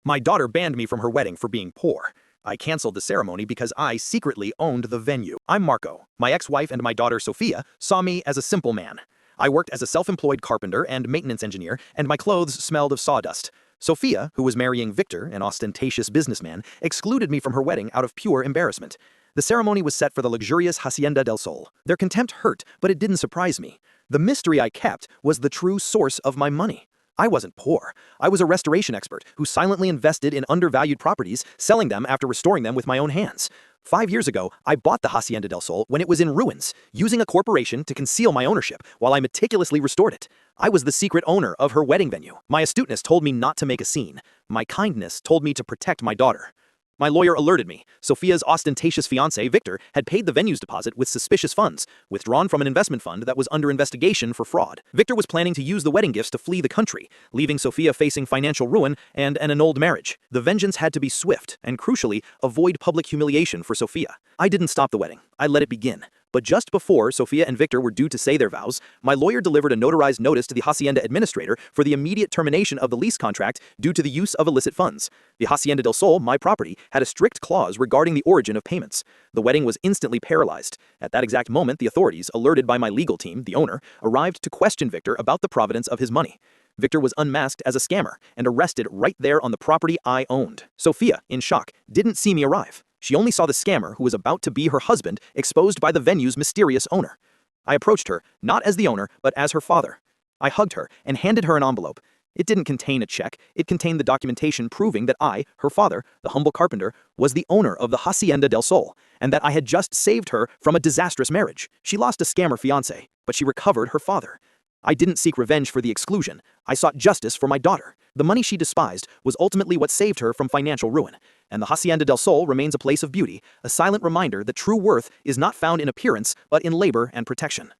My daughter banned me from her wedding for being poor. I canceled the ceremony because I secretly owned the venue. I'm Marco. My ex-wife and my daughter Sofía saw me as a simple man. I worked as a self-employed carpenter and maintenance engineer, and my clothes smelled of sawdust. Sofía, who was marrying Victor, an ostentatious businessman, excluded me from her wedding out of pure embarrassment. The ceremony was set for the luxurious Hacienda del Sol. Their contempt hurt, but it didn't surprise me. The mystery I kept was the true source of my money. I wasn't poor. I was a restoration expert who silently invested in undervalued properties, selling them after restoring them with my own hands. 5 years ago, I bought the Hacienda del Sol when it was in ruins, using a corporation to conceal my ownership while I meticulously restored it. I was the secret owner of her wedding venue. My astuteness told me not to make a scene. My kindness told me to protect my daughter. My lawyer alerted me. Sofía's ostentatious fiancé, Victor, had paid the venue's deposit with suspicious funds, withdrawn from an investment fund that was under investigation for fraud. Victor was planning to use the wedding gifts to flee the country, leaving Sofía facing financial ruin and an annulled marriage. The vengeance had to be swift and, crucially, avoid public humiliation for Sofía. I didn't stop the wedding. I let it begin. But just before Sofía and Victor were due to say their vows, my lawyer delivered a notarized notice to the Hacienda administrator for the immediate termination of the lease contract due to the use of illicit funds. The Hacienda del Sol, my property, had a strict clause regarding the origin of payments. The wedding was instantly paralyzed. At that exact moment, the authorities, alerted by my legal team, the owner, arrived to question Victor about the provenance of his money. Victor was unmasked as a scammer and arrested right there on the property I owned. Sofía, in shock, didn't see me arrive. She only saw the scammer, who was about to be her husband, exposed by the venue's mysterious owner. I approached her, not as the owner, but as her father. I hugged her and handed her an envelope. It didn't contain a check. It contained the documentation proving that I, her father, the humble carpenter, was the owner of the Hacienda del Sol, and that I had just saved her from a disastrous marriage. She lost a scammer fiancé, but she recovered her father. I didn't seek revenge for the exclusion. I sought justice for my daughter. The money she despised was ultimately what saved her from financial ruin. And the Hacienda del Sol remains a place of beauty, a silent reminder that true worth is not found in appearance, but in labor and protection.